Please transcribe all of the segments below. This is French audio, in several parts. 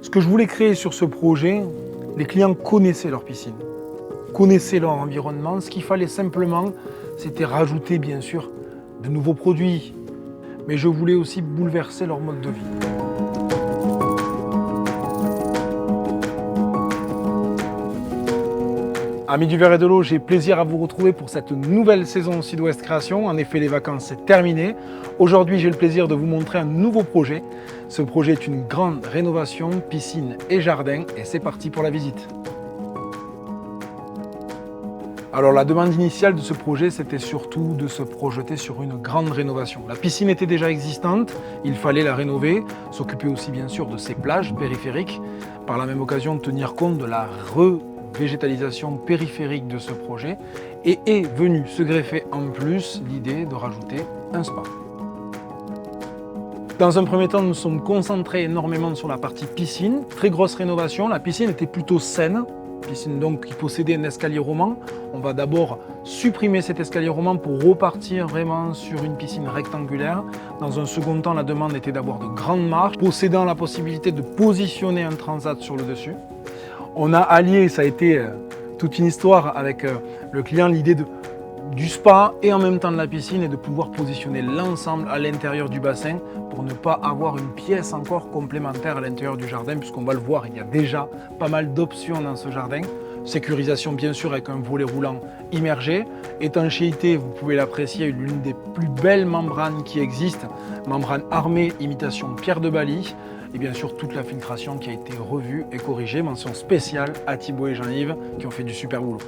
Ce que je voulais créer sur ce projet, les clients connaissaient leur piscine, connaissaient leur environnement. Ce qu'il fallait simplement, c'était rajouter bien sûr de nouveaux produits. Mais je voulais aussi bouleverser leur mode de vie. Amis du verre et de l'eau, j'ai plaisir à vous retrouver pour cette nouvelle saison Sud-Ouest Création. En effet, les vacances, c'est terminé. Aujourd'hui, j'ai le plaisir de vous montrer un nouveau projet. Ce projet est une grande rénovation, piscine et jardin, et c'est parti pour la visite. Alors la demande initiale de ce projet, c'était surtout de se projeter sur une grande rénovation. La piscine était déjà existante, il fallait la rénover, s'occuper aussi bien sûr de ses plages périphériques, par la même occasion tenir compte de la végétalisation périphérique de ce projet, et est venue se greffer en plus l'idée de rajouter un spa. Dans un premier temps, nous sommes concentrés énormément sur la partie piscine, très grosse rénovation, la piscine était plutôt saine, piscine donc qui possédait un escalier roman. On va d'abord supprimer cet escalier roman pour repartir vraiment sur une piscine rectangulaire. Dans un second temps, la demande était d'avoir de grandes marches, possédant la possibilité de positionner un transat sur le dessus. On a allié, ça a été toute une histoire avec le client, l'idée du spa et en même temps de la piscine et de pouvoir positionner l'ensemble à l'intérieur du bassin pour ne pas avoir une pièce encore complémentaire à l'intérieur du jardin, puisqu'on va le voir, il y a déjà pas mal d'options dans ce jardin. Sécurisation bien sûr avec un volet roulant immergé. Étanchéité, vous pouvez l'apprécier, l'une des plus belles membranes qui existent, membrane armée, imitation pierre de Bali. Et bien sûr toute la filtration qui a été revue et corrigée. Mention spéciale à Thibaut et Jean-Yves qui ont fait du super boulot.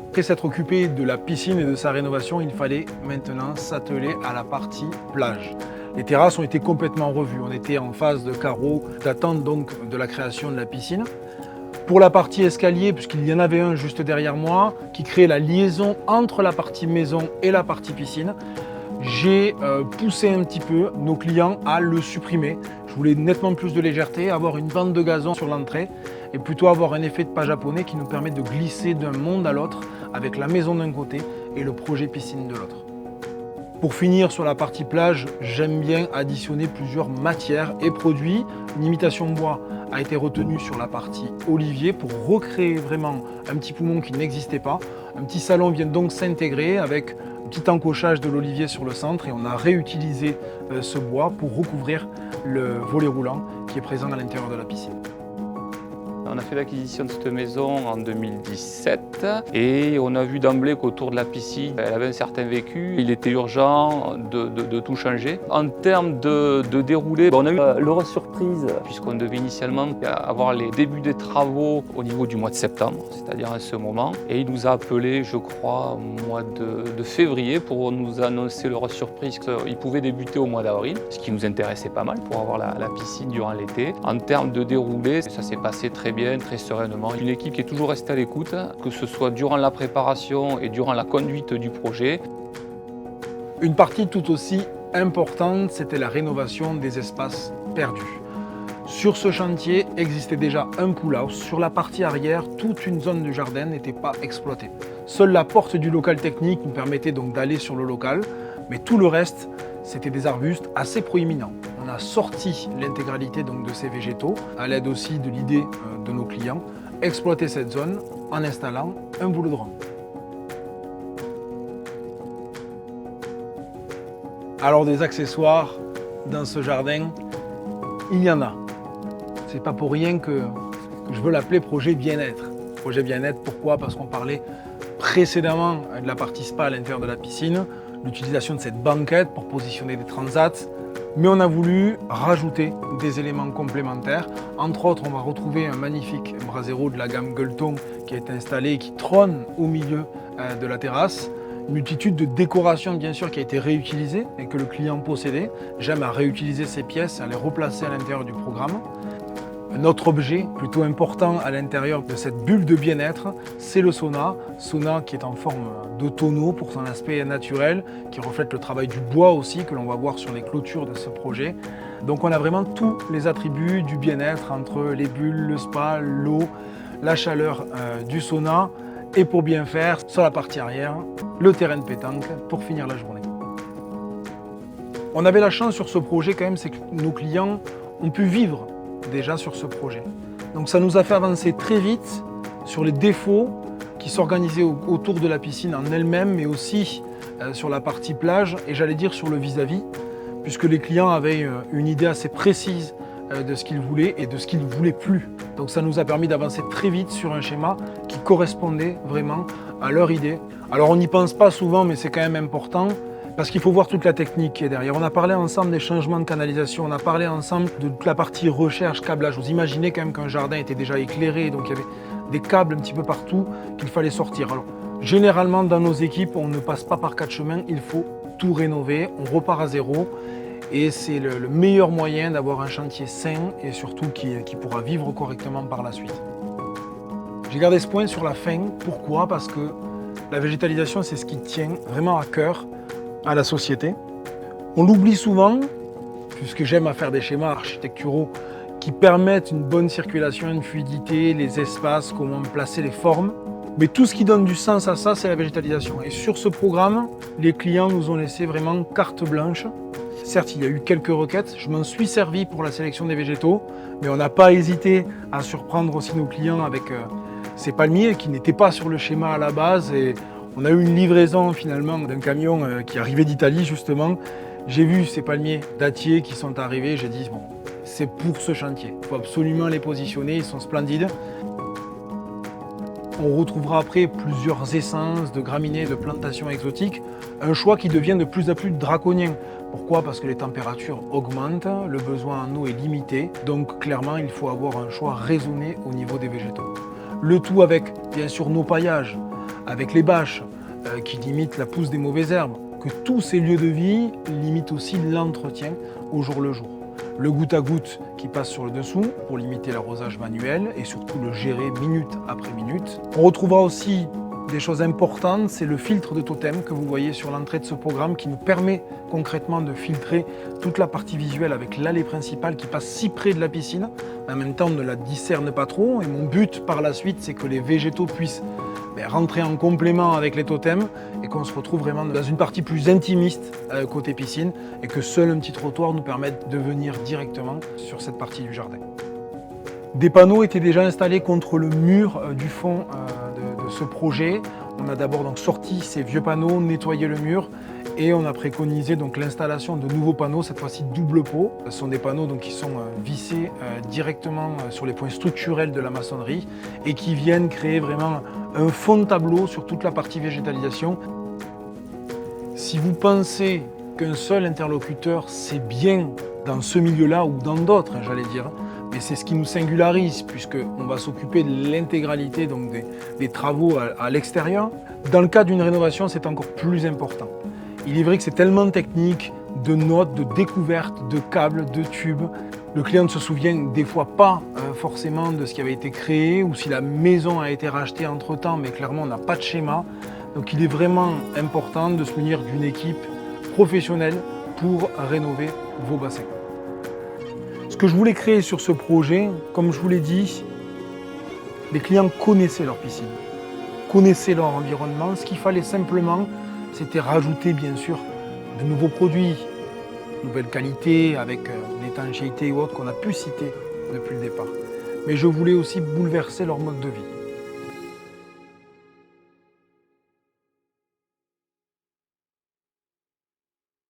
Après s'être occupé de la piscine et de sa rénovation, il fallait maintenant s'atteler à la partie plage. Les terrasses ont été complètement revues. On était en phase de carreaux, d'attente donc de la création de la piscine. Pour la partie escalier, puisqu'il y en avait un juste derrière moi, qui créait la liaison entre la partie maison et la partie piscine, j'ai poussé un petit peu nos clients à le supprimer. Je voulais nettement plus de légèreté, avoir une bande de gazon sur l'entrée et plutôt avoir un effet de pas japonais qui nous permet de glisser d'un monde à l'autre avec la maison d'un côté et le projet piscine de l'autre. Pour finir sur la partie plage, j'aime bien additionner plusieurs matières et produits. Une imitation bois a été retenue sur la partie olivier pour recréer vraiment un petit poumon qui n'existait pas. Un petit salon vient donc s'intégrer avec un petit encochage de l'olivier sur le centre et on a réutilisé ce bois pour recouvrir le volet roulant qui est présent à l'intérieur de la piscine. On a fait l'acquisition de cette maison en 2017 et on a vu d'emblée qu'autour de la piscine, elle avait un certain vécu. Il était urgent de tout changer. En termes de déroulé, on a eu l'heureuse surprise puisqu'on devait initialement avoir les débuts des travaux au niveau du mois de septembre, c'est-à-dire à ce moment. Et il nous a appelé, je crois, au mois de février pour nous annoncer l'heureuse surprise qu'il pouvait débuter au mois d'avril, ce qui nous intéressait pas mal pour avoir la piscine durant l'été. En termes de déroulé, ça s'est passé très bien, très sereinement. Une équipe qui est toujours restée à l'écoute, que ce soit durant la préparation et durant la conduite du projet. Une partie tout aussi importante, c'était la rénovation des espaces perdus. Sur ce chantier existait déjà un pool-house. Sur la partie arrière, toute une zone du jardin n'était pas exploitée. Seule la porte du local technique nous permettait donc d'aller sur le local, mais tout le reste, c'était des arbustes assez proéminents. On a sorti l'intégralité donc de ces végétaux, à l'aide aussi de l'idée de nos clients, exploiter cette zone en installant un boulodrome. Alors des accessoires dans ce jardin, il y en a. C'est pas pour rien que je veux l'appeler projet bien-être. Projet bien-être, pourquoi? Parce qu'on parlait précédemment de la partie spa à l'intérieur de la piscine, l'utilisation de cette banquette pour positionner des transats, mais on a voulu rajouter des éléments complémentaires. Entre autres, on va retrouver un magnifique brasero de la gamme Gueuleton qui a été installé et qui trône au milieu de la terrasse. Une multitude de décorations bien sûr qui a été réutilisée et que le client possédait. J'aime à réutiliser ces pièces, à les replacer à l'intérieur du programme. Un autre objet plutôt important à l'intérieur de cette bulle de bien-être, c'est le sauna. Sauna qui est en forme de tonneau pour son aspect naturel, qui reflète le travail du bois aussi que l'on va voir sur les clôtures de ce projet. Donc on a vraiment tous les attributs du bien-être entre les bulles, le spa, l'eau, la chaleur du sauna. Et pour bien faire, sur la partie arrière, le terrain de pétanque pour finir la journée. On avait la chance sur ce projet quand même, c'est que nos clients ont pu vivre déjà sur ce projet. Donc ça nous a fait avancer très vite sur les défauts qui s'organisaient autour de la piscine en elle-même, mais aussi sur la partie plage et j'allais dire sur le vis-à-vis, puisque les clients avaient une idée assez précise de ce qu'ils voulaient et de ce qu'ils ne voulaient plus. Donc ça nous a permis d'avancer très vite sur un schéma qui correspondait vraiment à leur idée. Alors on n'y pense pas souvent, mais c'est quand même important, parce qu'il faut voir toute la technique qui est derrière. On a parlé ensemble des changements de canalisation, on a parlé ensemble de toute la partie recherche, câblage. Vous imaginez quand même qu'un jardin était déjà éclairé, donc il y avait des câbles un petit peu partout qu'il fallait sortir. Alors généralement dans nos équipes, on ne passe pas par 4 chemins, il faut tout rénover, on repart à zéro. Et c'est le meilleur moyen d'avoir un chantier sain et surtout qui pourra vivre correctement par la suite. J'ai gardé ce point sur la fin. Pourquoi? Parce que la végétalisation, c'est ce qui tient vraiment à cœur à la société. On l'oublie souvent, puisque j'aime à faire des schémas architecturaux qui permettent une bonne circulation, une fluidité, les espaces, comment placer les formes. Mais tout ce qui donne du sens à ça, c'est la végétalisation. Et sur ce programme, les clients nous ont laissé vraiment carte blanche. Certes, il y a eu quelques requêtes, je m'en suis servi pour la sélection des végétaux, mais on n'a pas hésité à surprendre aussi nos clients avec ces palmiers qui n'étaient pas sur le schéma à la base. Et on a eu une livraison finalement d'un camion qui arrivait d'Italie justement. J'ai vu ces palmiers dattiers qui sont arrivés, j'ai dit bon, c'est pour ce chantier, il faut absolument les positionner, ils sont splendides. On retrouvera après plusieurs essences de graminées, de plantations exotiques, un choix qui devient de plus en plus draconien. Pourquoi? Parce que les températures augmentent, le besoin en eau est limité, donc clairement il faut avoir un choix raisonné au niveau des végétaux. Le tout avec bien sûr nos paillages, avec les bâches qui limitent la pousse des mauvaises herbes, que tous ces lieux de vie limitent aussi l'entretien au jour le jour. Le goutte à goutte qui passe sur le dessous pour limiter l'arrosage manuel et surtout le gérer minute après minute. On retrouvera aussi des choses importantes, c'est le filtre de totem que vous voyez sur l'entrée de ce programme qui nous permet concrètement de filtrer toute la partie visuelle avec l'allée principale qui passe si près de la piscine. En même temps, on ne la discerne pas trop et mon but par la suite, c'est que les végétaux puissent rentrer en complément avec les totems et qu'on se retrouve vraiment dans une partie plus intimiste côté piscine et que seul un petit trottoir nous permette de venir directement sur cette partie du jardin. Des panneaux étaient déjà installés contre le mur du fond de ce projet. On a d'abord donc sorti ces vieux panneaux, nettoyé le mur et on a préconisé donc l'installation de nouveaux panneaux, cette fois-ci double pot. Ce sont des panneaux donc qui sont vissés directement sur les points structurels de la maçonnerie et qui viennent créer vraiment un fond de tableau sur toute la partie végétalisation. Si vous pensez qu'un seul interlocuteur c'est bien dans ce milieu-là ou dans d'autres, j'allais dire, mais c'est ce qui nous singularise puisqu'on va s'occuper de l'intégralité donc des travaux à l'extérieur. Dans le cas d'une rénovation, c'est encore plus important. Il est vrai que c'est tellement technique, de notes, de découvertes, de câbles, de tubes. Le client ne se souvient des fois pas forcément de ce qui avait été créé ou si la maison a été rachetée entre-temps, mais clairement on n'a pas de schéma. Donc il est vraiment important de se munir d'une équipe professionnelle pour rénover vos bassins. Ce que je voulais créer sur ce projet, comme je vous l'ai dit, les clients connaissaient leur piscine, connaissaient leur environnement. Ce qu'il fallait simplement, c'était rajouter bien sûr de nouveaux produits, nouvelles qualités avec l'étanchéité ou autre qu'on a pu citer depuis le départ. Mais je voulais aussi bouleverser leur mode de vie.